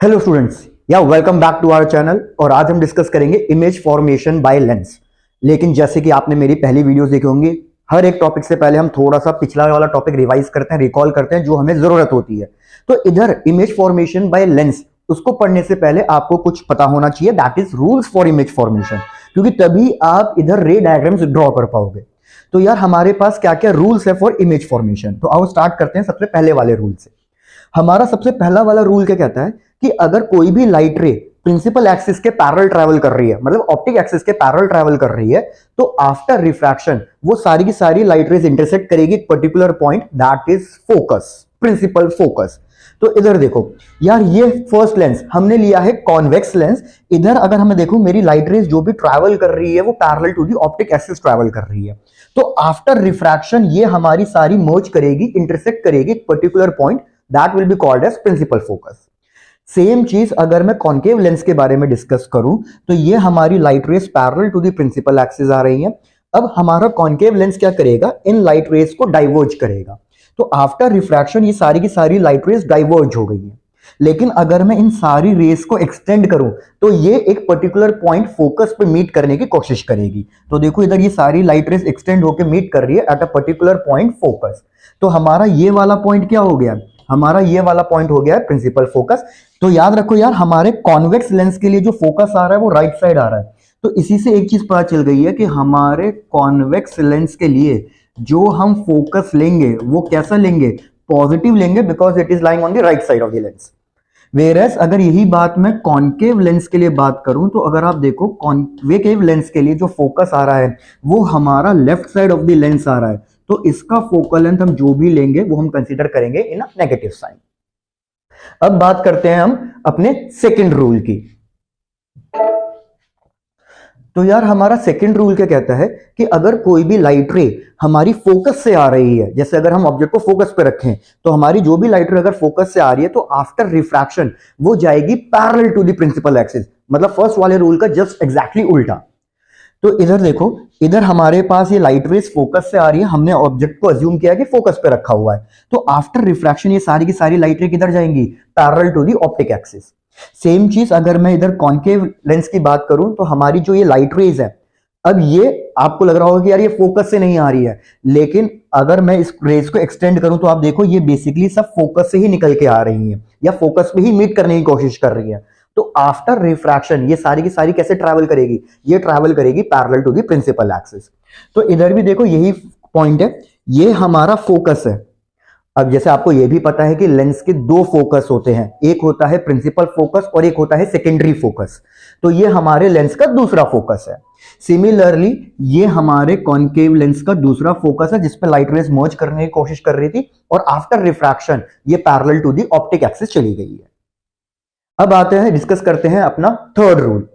Hello students, या welcome back to our channel. और आज हम डिस्कस करेंगे इमेज फॉर्मेशन बाय लेंस। लेकिन जैसे कि आपने मेरी पहली वीडियोस देखी होंगी, हर एक टॉपिक से पहले हम थोड़ा सा पिछला वाला टॉपिक रिवाइज करते हैं, रिकॉल करते हैं जो हमें जरूरत होती है। तो इधर इमेज फॉर्मेशन बाय लेंस, उसको पढ़ने से पहले आपको कुछ पता होना चाहिए, that is rules for image formation, क्योंकि तभी आप इधर रे डायग्राम्स ड्रॉ कर पाओगे। तो यार हमारे पास क्या क्या रूल्स है फॉर इमेज फॉर्मेशन, तो आओ स्टार्ट करते हैं सबसे पहले वाले रूल से। हमारा सबसे पहला वाला रूल क्या कहता है कि अगर कोई भी लाइट रे प्रिंसिपल एक्सिस के पैरेलल ट्रैवल कर रही है, मतलब ऑप्टिक एक्सिस के पैरेलल ट्रैवल कर रही है, तो आफ्टर रिफ्रैक्शन वो सारी की सारी लाइट रेज इंटरसेक्ट करेगी एक particular point, that is focus, principal focus. तो इधर देखो यार, ये फर्स्ट लेंस हमने लिया है कॉन्वेक्स लेंस। इधर अगर हमें देखो मेरी लाइट रेज जो भी ट्रैवल कर रही है वो parallel to the optic axis travel कर रही है। तो आफ्टर रिफ्रैक्शन ये हमारी सारी मर्ज करेगी, इंटरसेक्ट करेगी एक particular point, that will be called as principal focus. Same चीज अगर मैं कॉन्केव लेंस के बारे में डिस्कस करूं, तो ये हमारी light rays parallel to the principal axis आ रही है। अब हमारा कॉन्केव लेंस क्या करेगा, इन लाइट रेज को डाइवर्ज करेगा। तो आफ्टर रिफ्रैक्शन ये सारी की सारी लाइट रेज डाइवर्ज हो गई है। लेकिन अगर मैं इन सारी रेस को एक्सटेंड करूं, तो ये एक पर्टिकुलर पॉइंट फोकस पे मीट करने की कोशिश करेगी। तो देखो इधर ये सारी लाइट रेस एक्सटेंड होकर मीट कर रही है eight a particular point focus. तो हमारा ये वाला पॉइंट क्या हो गया, हमारा ये वाला पॉइंट हो गया है प्रिंसिपल फोकस। तो याद रखो यार, हमारे कॉन्वेक्स लेंस के लिए जो फोकस आ रहा है वो राइट साइड आ रहा है। तो इसी से एक चीज पता चल गई है कि हमारे कॉन्वेक्स लेंस के लिए जो हम फोकस लेंगे वो कैसा लेंगे, पॉजिटिव लेंगे, because it is lying on the right side of the lens. Whereas अगर यही बात मैं कॉन्केव लेंस के लिए बात करूं, तो अगर आप देखो कॉन्वेकेव लेंस के लिए जो फोकस आ रहा है वो हमारा left side of the lens आ रहा है। तो इसका फोकल लेंथ हम जो भी लेंगे वो हम कंसीडर करेंगे इन अ नेगेटिव साइन। अब बात करते हैं हम अपने सेकंड रूल की। तो यार हमारा सेकंड रूल क्या कहता है कि अगर कोई भी लाइट रे हमारी फोकस से आ रही है, जैसे अगर हम ऑब्जेक्ट को फोकस पे रखें, तो हमारी जो भी लाइट रे अगर फोकस से आ रही है तो आफ्टर रिफ्रैक्शन वो जाएगी parallel to the principal axis, मतलब फर्स्ट वाले रूल का जस्ट एग्जैक्टली उल्टा। तो इधर देखो, इधर हमारे पास ये लाइट रेज फोकस से आ रही है, हमने ऑब्जेक्ट को अज्यूम किया कि फोकस पे रखा हुआ है। तो आफ्टर रिफ्रैक्शन ये सारी की सारी लाइट रे किधर जाएंगी, parallel to the optic axis. Same चीज अगर मैं इधर कॉन्केव लेंस की बात करूं, तो हमारी जो ये लाइट रेज है, अब ये आपको लग रहा होगा कि यार ये फोकस से नहीं आ रही है, लेकिन अगर मैं इस रेज को एक्सटेंड करूं तो आप देखो ये बेसिकली सब फोकस से ही निकल के आ रही है या फोकस पे ही मीट करने की कोशिश कर रही है। तो आफ्टर रिफ्रैक्शन ये सारी की सारी कैसे ट्रैवल करेगी, ये ट्रैवल करेगी parallel to the principal axis. तो इधर भी देखो यही पॉइंट है, ये हमारा फोकस है। अब जैसे आपको ये भी पता है कि लेंस के दो फोकस होते हैं, एक होता है प्रिंसिपल फोकस और एक होता है सेकेंडरी फोकस। तो ये हमारे लेंस का दूसरा फोकस है। सिमिलरली ये हमारे कॉन्केव लेंस का दूसरा फोकस है, जिसपे लाइट रेज मर्ज करने की कोशिश कर रही थी, और आफ्टर रिफ्रैक्शन ये parallel to the optic axis चली गई है। अब आते हैं, डिस्कस करते हैं अपना थर्ड रूल।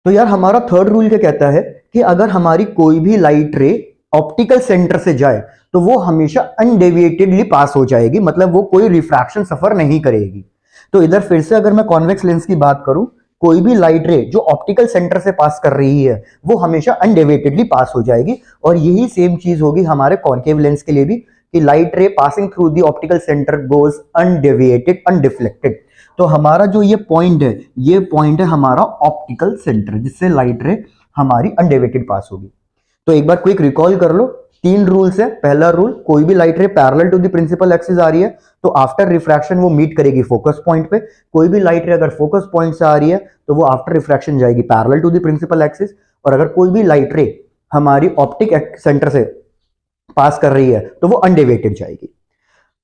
तो यार हमारा थर्ड रूल क्या कहता है कि अगर हमारी कोई भी लाइट रे ऑप्टिकल सेंटर से जाए तो वो हमेशा अनडेविएटेडली पास हो जाएगी, मतलब वो कोई रिफ्रैक्शन सफर नहीं करेगी। तो इधर फिर से अगर मैं कॉन्वेक्स लेंस की बात करूं, कोई भी लाइट रे जो ऑप्टिकल सेंटर से पास कर रही है वो हमेशा अनडेविएटेडली पास हो जाएगी। और यही सेम चीज होगी हमारे कॉन्केव लेंस के लिए भी, कि light ray passing through the optical centre goes undeviated, undeflected. तो हमारा जो ये पॉइंट है, ये पॉइंट है हमारा ऑप्टिकल सेंटर, जिससे लाइट रे हमारी अनडेविएटेड पास होगी। तो एक बार क्विक रिकॉल कर लो, तीन रूल्स है। पहला रूल, कोई भी light ray parallel to the principal axis आ रही है तो आफ्टर रिफ्रैक्शन वो मीट करेगी फोकस पॉइंट पे। कोई भी लाइट रे अगर फोकस पॉइंट से आ रही है तो वो आफ्टर रिफ्रैक्शन जाएगी parallel to the principal axis. और अगर कोई भी लाइट रे हमारी ऑप्टिक सेंटर से पास कर रही है तो वो अनडेविएटेड जाएगी।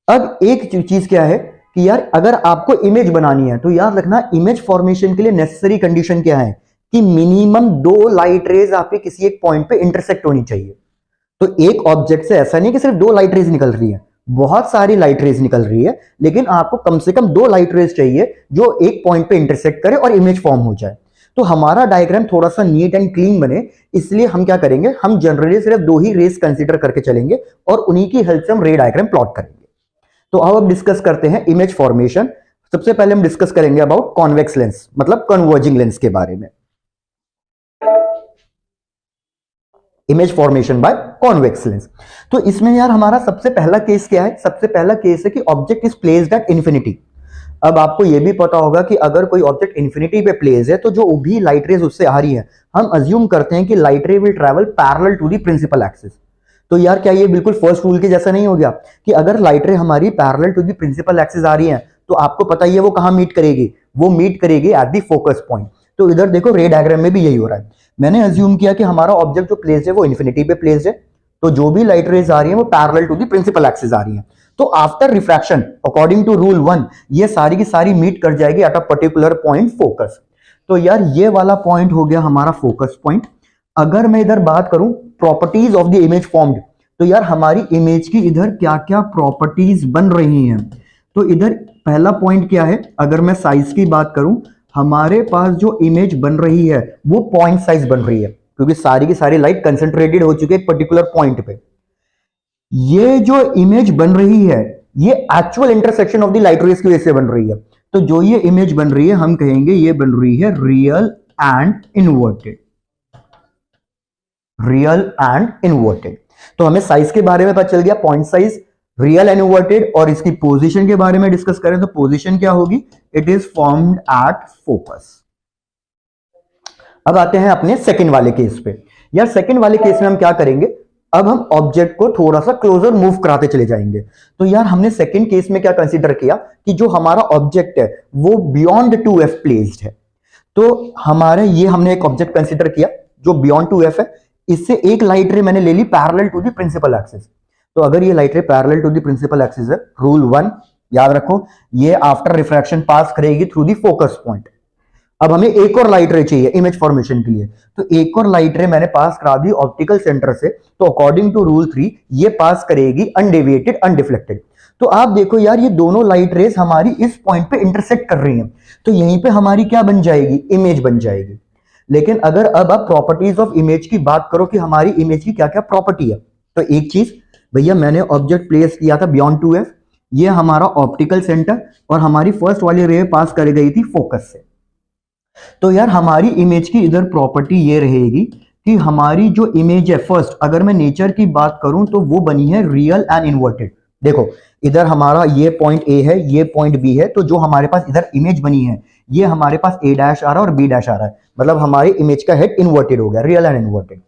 अब एक चीज क्या है कि यार अगर आपको इमेज बनानी है तो याद रखना, इमेज फॉर्मेशन के लिए नेसेसरी कंडीशन क्या है कि मिनिमम दो लाइट रेज आपके किसी एक पॉइंट पे इंटरसेक्ट होनी चाहिए। तो एक ऑब्जेक्ट से ऐसा नहीं कि सिर्फ दो लाइट रेज निकल रही है, बहुत सारी लाइट रेज निकल रही है, लेकिन आपको कम से कम दो लाइट रेज चाहिए जो एक पॉइंट पे इंटरसेक्ट करे और इमेज फॉर्म हो जाए। तो हमारा डायग्राम थोड़ा सा नीट एंड क्लीन बने, इसलिए हम क्या करेंगे, हम जनरली सिर्फ दो ही रेज कंसीडर करके चलेंगे और उन्हीं की हेल्प से हम रे डायग्राम प्लॉट करेंगे। तो अब डिस्कस करते हैं इमेज फॉर्मेशन। सबसे पहले हम डिस्कस करेंगे अबाउट कॉन्वेक्स लेंस, मतलब कन्वर्जिंग लेंस के बारे में। Image formation by convex lens. तो इसमें यार हमारा सबसे पहला केस क्या है? सबसे पहला केस है कि object is placed at infinity. अब आपको यह भी पता होगा कि अगर कोई ऑब्जेक्ट इन्फिनिटी पे प्लेस है तो जो भी लाइट रेज उससे आ रही है, हम अज्यूम करते हैं कि light ray will travel parallel to the principal axis. तो यार क्या ये बिल्कुल फर्स्ट रूल के जैसा नहीं हो गया कि अगर लाइट रे हमारी parallel to the principal axis आ रही है तो आपको पता ही है वो कहां मीट करेगी? वो मीट करेगी एट द फोकस पॉइंट। तो इधर देखो रे डायग्राम में भी यही हो रहा है। मैंने अज्यूम किया कि हमारा ऑब्जेक्ट जो प्लेस है वो इन्फिनिटी पे प्लेस है, तो जो भी लाइट रेज आ रही है वो parallel to the principal axis आ रही है। तो after refraction according to rule 1 ये सारी की सारी मीट कर जाएगी at a particular point focus. तो यार ये वाला पॉइंट हो गया हमारा फोकस पॉइंट। अगर मैं इधर बात करूं properties of the image formed, तो यार हमारी इमेज की इधर क्या क्या प्रॉपर्टीज बन रही हैं। तो इधर पहला पॉइंट क्या है? अगर मैं साइज की बात करूं, हमारे पास जो इमेज बन रही है वो पॉइंट साइज बन रही है, क्योंकि सारी की सारी लाइट कंसंट्रेटेड हो चुकी है एक पर्टिकुलर पॉइंट पे। ये जो इमेज बन रही है ये actual intersection of the light rays की वजह से बन रही है। तो जो ये इमेज बन रही है हम कहेंगे ये बन रही है real and inverted. Real and inverted. तो हमें साइज के बारे में पता चल गया, point size, real and inverted. और इसकी पोजीशन के बारे में डिस्कस करें तो पोजीशन क्या होगी? It is formed at focus. अब आते हैं अपने सेकंड वाले केस पे। यार सेकंड वाले केस में हम क्या करेंगे? अब हम ऑब्जेक्ट को थोड़ा सा क्लोजर मूव कराते चले जाएंगे। तो यार हमने सेकंड केस में क्या कंसीडर किया कि जो हमारा ऑब्जेक्ट है वो बियॉन्ड 2f प्लेस्ड है। तो हमारे ये हमने एक ऑब्जेक्ट कंसीडर किया जो बियॉन्ड 2f है, इससे एक लाइट रे मैंने ले ली parallel to the principal axis. तो अगर ये light ray parallel to the principal axis है, रूल 1 याद रखो, ये आफ्टर रिफ्रैक्शन पास करेगी थ्रू द फोकस पॉइंट। अब हमें एक और लाइट रे चाहिए इमेज फॉर्मेशन के लिए, तो एक और लाइट रे मैंने पास करा दी ऑप्टिकल सेंटर से। तो अकॉर्डिंग टू रूल 3 ये पास करेगी अनडेविएटेड अनडिफ्लेक्टेड। तो आप देखो यार ये दोनों लाइट रेज हमारी इस पॉइंट पे इंटरसेक्ट कर रही हैं, तो यहीं पे हमारी क्या बन जाएगी? इमेज बन जाएगी। लेकिन अगर अब आप प्रॉपर्टीज ऑफ इमेज की बात करो कि हमारी इमेज की क्या क्या प्रॉपर्टी है, तो एक चीज भैया, मैंने ऑब्जेक्ट प्लेस किया था बियॉन्ड 2f, ये हमारा ऑप्टिकल सेंटर और हमारी फर्स्ट वाली रे पास कर गई थी फोकस से। तो यार हमारी इमेज की इधर प्रॉपर्टी ये रहेगी कि हमारी जो इमेज है फर्स्ट, अगर मैं नेचर की बात करूं तो वो बनी है रियल एंड इनवर्टेड। देखो इधर हमारा ये पॉइंट ए है, ये पॉइंट बी है, तो जो हमारे पास इधर इमेज बनी है ये हमारे पास a डैश आ रहा है और b डैश आ रहा है, मतलब हमारी इमेज का हेड इन्वर्टेड हो गया, रियल एंड इन्वर्टेड।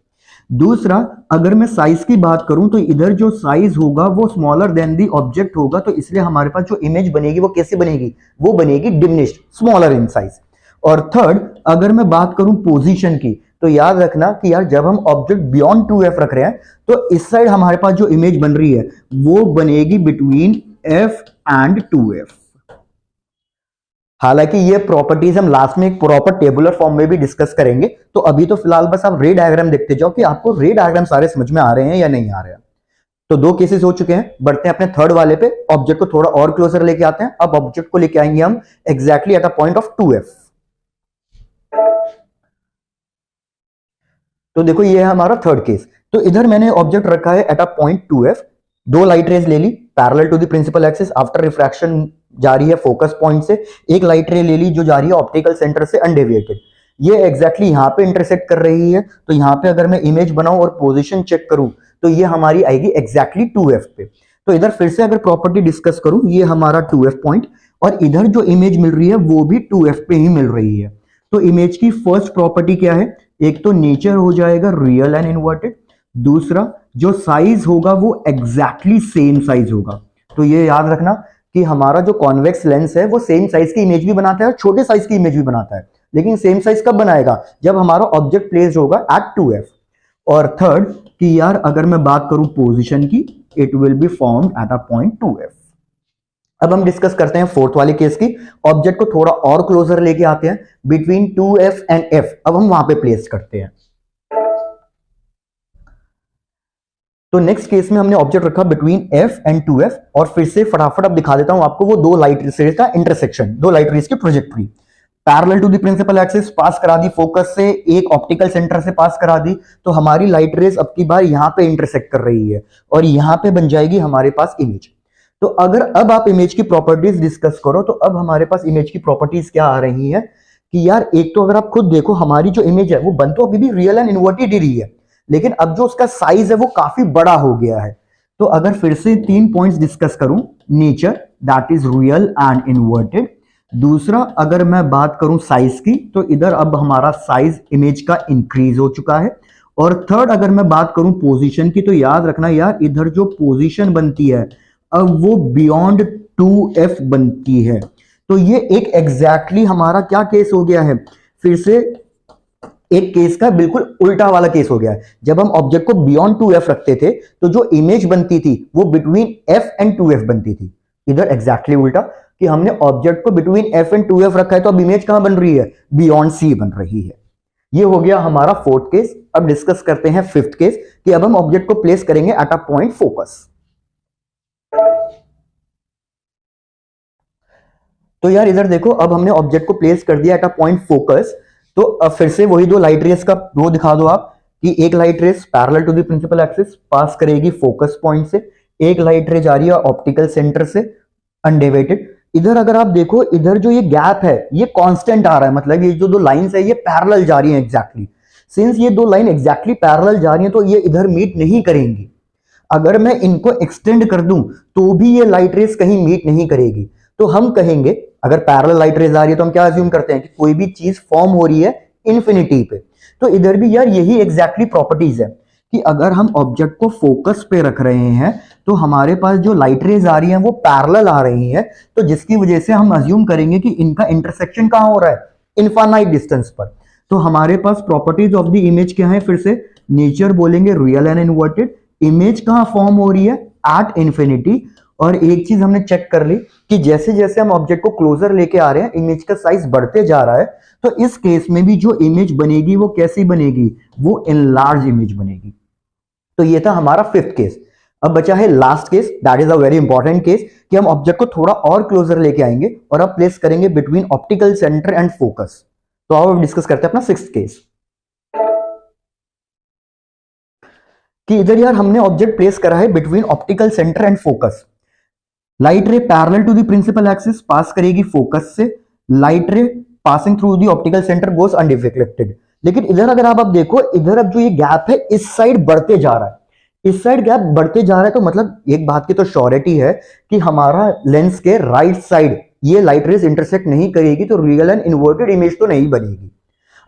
दूसरा, अगर मैं साइज की बात करूं तो इधर जो साइज होगा वो स्मॉलर देन दी ऑब्जेक्ट होगा, तो इसलिए हमारे पास जो इमेज बनेगी वो कैसे बनेगी? वो बनेगी डिमिनिश्ड, स्मॉलर इन साइज। और थर्ड, अगर मैं बात करूं पोजीशन की, तो याद रखना कि यार जब हम ऑब्जेक्ट बियॉन्ड 2f रख रहे हैं तो इस साइड हमारे पास जो इमेज बन रही है वो बनेगी बिटवीन f एंड 2f। हालांकि ये प्रॉपर्टीज हम लास्ट में एक प्रॉपर टेबुलर फॉर्म में भी डिस्कस करेंगे, तो अभी तो फिलहाल बस आप रे डायग्राम देखते जाओ कि आपको रे डायग्राम सारे समझ में आ रहे हैं या नहीं आ रहे हैं। तो दो केसेस हो चुके हैं, बढ़ते हैं अपने थर्ड वाले पे। ऑब्जेक्ट को थोड़ा और क्लोजर लेके आते हैं। अब ऑब्जेक्ट को लेके आएंगे हम exactly at a point of 2f। तो देखो ये है हमारा थर्ड केस। तो इधर मैंने ऑब्जेक्ट रखा है एट अ पॉइंट 2f, दो लाइट रेज ले ली parallel to the principal axis, after refraction जा रही है फोकस पॉइंट से। एक लाइट रे ले ली जो जा रही है ऑप्टिकल सेंटर से अनडेविएटेड, ये एग्जैक्टली यहां पे इंटरसेक्ट कर रही है। तो यहां पे अगर मैं इमेज बनाऊं और पोजीशन चेक करूं तो ये हमारी आएगी एग्जैक्टली 2f पे। तो इधर फिर से अगर प्रॉपर्टी डिस्कस करूं, ये हमारा 2f पॉइंट और इधर जो इमेज मिल रही है वो भी 2f पे ही मिल रही है। तो इमेज की फर्स्ट प्रॉपर्टी क्या है? एक तो नेचर हो जाएगा रियल एंड इनवर्टेड, दूसरा जो साइज होगा वो एग्जैक्टली सेम साइज होगा। तो ये याद रखना कि हमारा जो कॉन्वेक्स लेंस है वो सेम साइज की इमेज भी बनाता है और छोटे साइज की इमेज भी बनाता है, लेकिन सेम साइज कब बनाएगा? जब हमारा ऑब्जेक्ट प्लेस्ड होगा एट 2f। और थर्ड कि यार अगर मैं बात करूं पोजीशन की, it will be formed at a point 2f। अब हम डिस्कस करते हैं फोर्थ वाले केस की। ऑब्जेक्ट को थोड़ा और क्लोजर लेके आते हैं, बिटवीन 2f एंड f अब हम वहां पे प्लेस करते हैं। तो नेक्स्ट केस में हमने ऑब्जेक्ट रखा बिटवीन f एंड 2f, और फिर से फटाफट अब दिखा देता हूं आपको वो दो लाइट रेज का इंटरसेक्शन, दो लाइट रेज की trajectory. Parallel to the principal axis pass करा दी फोकस से, एक ऑप्टिकल सेंटर से पास करा दी, तो हमारी लाइट रेज अब की बार यहां पे इंटरसेक्ट कर रही है और यहां पे बन जाएगी हमारे पास इमेज। तो अगर अब आप इमेज की प्रॉपर्टीज डिस्कस करो तो अब हमारे पास इमेज की प्रॉपर्टीज क्या आ रही है कि यार एक तो अगर आप खुद देखो हमारी जो इमेज है वो बन तो अभी भी रियल एंड इनवर्टेड ही रही है, लेकिन अब जो उसका साइज है वो काफी बड़ा हो गया है। तो अगर फिर से 3 पॉइंट्स डिस्कस करूं, nature that is real and inverted. दूसरा अगर मैं बात करूं साइज की, तो इधर अब हमारा साइज इमेज का इंक्रीज हो चुका है। और थर्ड अगर मैं बात करूं पोजीशन की, तो याद रखना यार इधर जो पोजीशन बनती है अब वो बियॉन्ड 2f बनती है। तो ये एक एग्जैक्टली हमारा क्या केस हो गया है, फिर से एक केस का बिल्कुल उल्टा वाला केस हो गया है। जब हम ऑब्जेक्ट को बियॉन्ड 2f रखते थे तो जो इमेज बनती थी वो बिटवीन f एंड 2f बनती थी। इधर एग्जैक्टली उल्टा कि हमने ऑब्जेक्ट को बिटवीन f एंड 2f रखा है, तो अब इमेज कहां बन रही है, बियॉन्ड c बन रही है। ये हो गया हमारा फोर्थ केस। अब डिस्कस करते हैं फिफ्थ केस कि अब हम ऑब्जेक्ट को प्लेस करेंगे एट अ पॉइंट फोकस। तो यार इधर देखो, अब हमने ऑब्जेक्ट को प्लेस कर दिया एट अ पॉइंट फोकस। तो अब फिर से वही दो लाइट रेस का वो दिखा दो आप कि एक light rays parallel to the principal axis pass करेगी फोकस पॉइंट से, एक लाइट रे जा रही है ऑप्टिकल सेंटर से अनडेविएटेड। इधर अगर आप देखो, इधर जो ये गैप है ये कांस्टेंट आ रहा है, मतलब ये जो दो लाइंस है ये पैरेलल जा रही हैं एग्जैक्टली। सिंस ये दो लाइन एग्जैक्टली पैरेलल जा रही हैं तो ये इधर मीट नहीं करेंगी। अगर मैं इनको एक्सटेंड कर दूं तो भी ये लाइट रेस कहीं मीट नहीं करेगी। तो हम कहेंगे अगर पैरेलल लाइट रेज आ रही है तो हम क्या अज्यूम करते हैं कि कोई भी चीज फॉर्म हो रही है इंफिनिटी पे। तो इधर भी यार यही एग्जैक्टली प्रॉपर्टीज है कि अगर हम ऑब्जेक्ट को फोकस पे रख रहे हैं तो हमारे पास जो लाइट रेज आ रही हैं वो पैरेलल आ रही हैं, तो जिसकी वजह से हम अज्यूम करेंगे कि इनका इंटरसेक्शन कहां हो रहा है, इनफाइनाइट डिस्टेंस पर। तो हमारे पास प्रॉपर्टीज ऑफ द इमेज क्या है, फिर से नेचर बोलेंगे रियल एंड इन्वर्टेड। इमेज कहां फॉर्म हो रही है, एट इंफिनिटी। और एक चीज हमने चेक कर ली कि जैसे जैसे हम ऑब्जेक्ट को क्लोजर लेके आ रहे हैं इमेज का साइज बढ़ते जा रहा है। तो इस केस में भी जो इमेज बनेगी वो कैसी बनेगी, वो इनलार्ज इमेज बनेगी। तो ये था हमारा फिफ्थ केस। अब बचा है last case, that is a very important case कि हम ऑब्जेक्ट को थोड़ा और क्लोजर लेके आएंगे और अब प्लेस करेंगे between optical centre and focus. तो अब डिस्कस करते हैं अपना सिक्स्थ केस कि इधर यार हमने ऑब्जेक्ट प्लेस करा है between optical centre and focus. Light ray parallel to the principal axis pass करेगी फोकस से, light ray passing through the optical centre goes undeflected. लेकिन इधर अगर आप अब देखो, इधर अब जो ये गैप है इस साइड बढ़ते जा रहा है, इस साइड गैप बढ़ते जा रहा है। तो मतलब एक बात की तो श्योरिटी है कि हमारा लेंस के राइट साइड ये लाइट रेज इंटरसेक्ट नहीं करेगी, तो रियल एंड इन्वर्टेड इमेज तो नहीं बनेगी।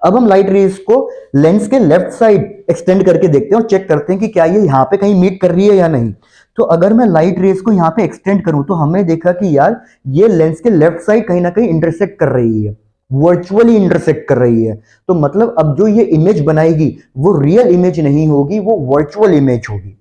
अब हम लाइट रेज को लेंस के लेफ्ट साइड एक्सटेंड करके देखते हैं और चेक करते हैं कि क्या ये यहां पे कहीं मीट कर रही है या नहीं। तो अगर मैं लाइट रेज को यहां पे एक्सटेंड करूं तो हमने देखा कि यार ये लेंस के लेफ्ट साइड कहीं ना कहीं इंटरसेक्ट कर रही है, वर्चुअली इंटरसेक्ट कर रही है। तो मतलब अब जो ये इमेज बनाएगी वो रियल इमेज नहीं होगी, वो वर्चुअल इमेज होगी।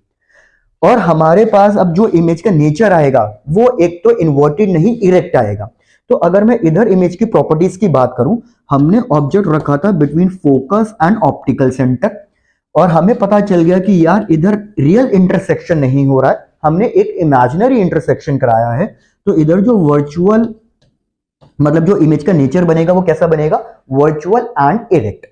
और हमारे पास अब जो इमेज का नेचर आएगा वो एक तो इन्वर्टेड नहीं, इरेक्ट आएगा। तो अगर मैं इधर इमेज की प्रॉपर्टीज की बात करूं, हमने ऑब्जेक्ट रखा था between focus and optical centre और हमें पता चल गया कि यार इधर रियल इंटरसेक्शन नहीं हो रहा है, हमने एक इमेजिनरी इंटरसेक्शन कराया है। तो इधर जो वर्चुअल मतलब जो इमेज का नेचर बनेगा वो कैसा बनेगा, वर्चुअल एंड इरेक्ट।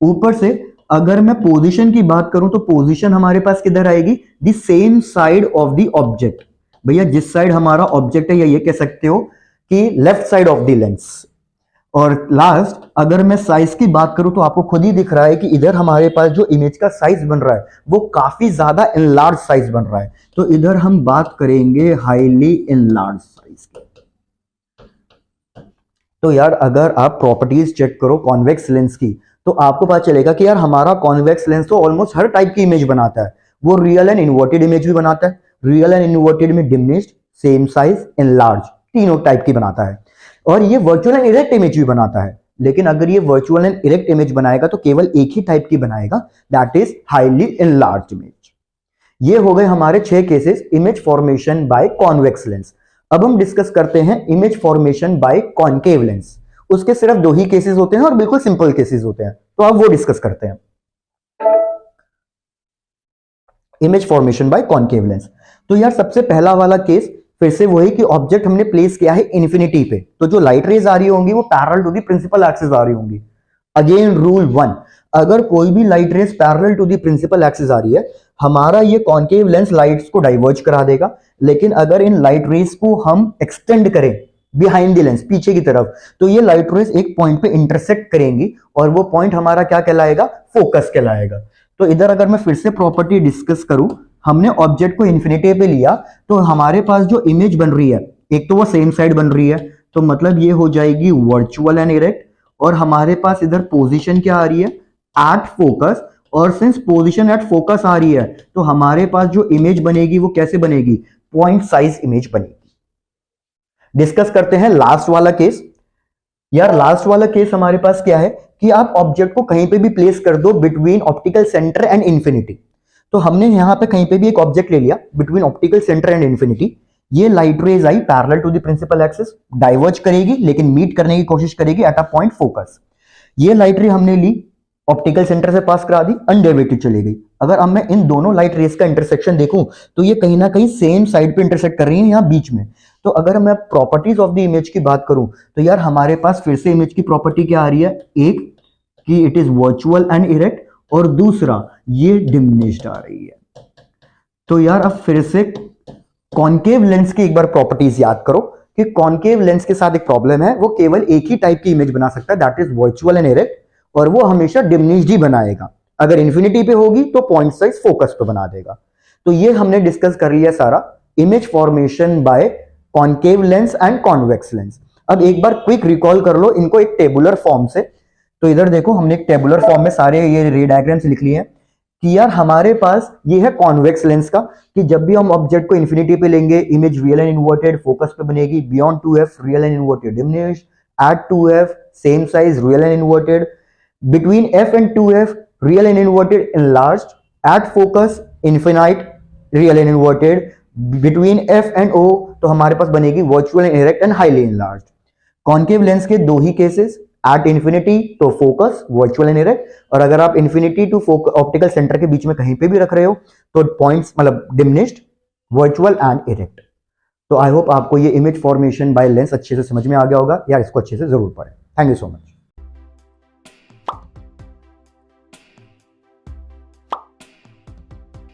ऊपर से अगर मैं पोजीशन की बात करूं तो पोजीशन हमारे पास किधर आएगी, the same side of the object. भैया जिस साइड हमारा ऑब्जेक्ट है या ये कह सकते हो कि left side of the lens. और लास्ट अगर मैं साइज की बात करूं तो आपको खुद ही दिख रहा है कि इधर हमारे पास जो इमेज का साइज बन रहा है वो काफी ज्यादा इनलार्ज साइज बन रहा है। तो इधर हम बात करेंगे हाईली इनलार्ज साइज की। तो यार अगर आप प्रॉपर्टीज चेक करो कॉन्वेक्स लेंस की तो आपको पता चलेगा कि यार हमारा कॉन्वेक्स लेंस तो ऑलमोस्ट हर टाइप की इमेज बनाता है। वो रियल एंड इन्वर्टेड इमेज भी बनाता है, रियल एंड इन्वर्टेड में डिमिनिश्ड, सेम साइज, इनलार्ज, तीनों टाइप की बनाता है। और ये वर्चुअल एंड इरेक्ट इमेज भी बनाता है। लेकिन अगर ये वर्चुअल एंड इरेक्ट इमेज बनाएगा तो केवल एक ही टाइप की बनाएगा, that is highly enlarge image. ये हो गए हमारे 6 cases image formation by convex lens. अब हम डिस्कस करते हैं image formation by concave lens. उसके सिर्फ 2 ही केसेस होते हैं और बिल्कुल सिंपल केसेस होते हैं, तो अब वो डिस्कस करते हैं। Image formation by concave lens. तो यार सबसे पहला वाला केस फिर से वही कि ऑब्जेक्ट हमने प्लेस किया है इन्फिनिटी पे, तो जो लाइट रेज आ रही होंगी वो parallel to the principal axis आ रही होंगी। अगेन रूल 1, अगर कोई भी light rays parallel to the principal axis आ रही है, हमारा ये कॉनकेव लेंस लाइट्स को डाइवर्ज करा देगा। लेकिन अगर इन लाइट रेज को हम एक्सटेंड करें बिहाइंड द लेंस, पीछे की तरफ, तो ये लाइट रेज एक पॉइंट पे इंटरसेक्ट करेंगी और वो पॉइंट हमारा क्या कहलाएगा, फोकस कहलाएगा। तो इधर अगर मैं फिर से प्रॉपर्टी डिस्कस करूं, हमने ऑब्जेक्ट को इन्फिनिटी पे लिया तो हमारे पास जो इमेज बन रही है, एक तो वो सेम साइड बन रही है, तो मतलब ये हो जाएगी वर्चुअल एंड इरेक्ट। और हमारे पास इधर पोजीशन क्या आ रही है, एट फोकस। और सिंस पोजीशन एट फोकस आ रही है तो हमारे पास जो इमेज बनेगी वो कैसे बनेगी, पॉइंट साइज इमेज बनेगी। डिस्कस करते हैं लास्ट वाला केस। यार लास्ट वाला केस हमारे पास क्या है कि आप ऑब्जेक्ट को कहीं पे भी प्लेस कर दो between optical centre and infinity. तो हमने यहां पे कहीं पे भी एक ऑब्जेक्ट ले लिया between optical centre and infinity. ये लाइट रेज आई parallel to the principal axis, diverge करेगी लेकिन मीट करने की कोशिश करेगी एट अ पॉइंट फोकस। ये लाइट रे हमने ली, ऑप्टिकल सेंटर से पास करा दी, अनडेविएटेड चली गई। अगर अब मैं इन दोनों लाइट रेज का इंटरसेक्शन देखूं तो ये कहीं ना कहीं सेम साइड पे इंटरसेक्ट कर रही है यहां बीच में। तो अगर मैं प्रॉपर्टीज ऑफ द इमेज की बात करूं तो यार हमारे पास फिर से इमेज की प्रॉपर्टी क्या आ रही है, एक कि it is virtual and erect, और दूसरा ये डिमिनिश्ड आ रही है। तो यार अब फिर से कॉनकेव लेंस की एक बार प्रॉपर्टीज याद करो कि कॉनकेव लेंस के साथ एक प्रॉब्लम है, वो केवल एक ही टाइप की इमेज बना सकता है, that is virtual and erect, और वो हमेशा डिमिनिश्ड ही बनाएगा। अगर इंफिनिटी पे होगी तो पॉइंट साइज फोकस पे बना देगा। तो ये हमने डिस्कस कर लिया सारा image formation by concave lens and convex lens. अब एक बार क्विक रिकॉल कर लो इनको एक टेबुलर फॉर्म से। तो इधर देखो हमने एक टेबुलर फॉर्म में सारे ये रे डायग्राम्स लिख लिए हैं कि यार हमारे पास ये है कॉन्वेक्स लेंस का, कि जब भी हम ऑब्जेक्ट को इंफिनिटी पे लेंगे image real and inverted focus पे बनेगी, beyond 2f real and inverted diminished, at 2f same size real and inverted, between f and 2f real and inverted enlarged, at focus infinite real and inverted, between f and o तो हमारे पास बनेगी virtual and erect and highly enlarged। Concave lens के दो ही cases, at infinity तो focus virtual and erect, और अगर आप infinity to optical centre के बीच में कहीं पे भी रख रहे हो तो पॉइंट्स मतलब डिमिनिश्ड, वर्चुअल एंड इरेक्ट। तो आई होप आपको ये इमेज फॉर्मेशन बाय लेंस अच्छे से समझ में आ गया होगा, या इसको अच्छे से जरूर पढ़ें। Thank you so much.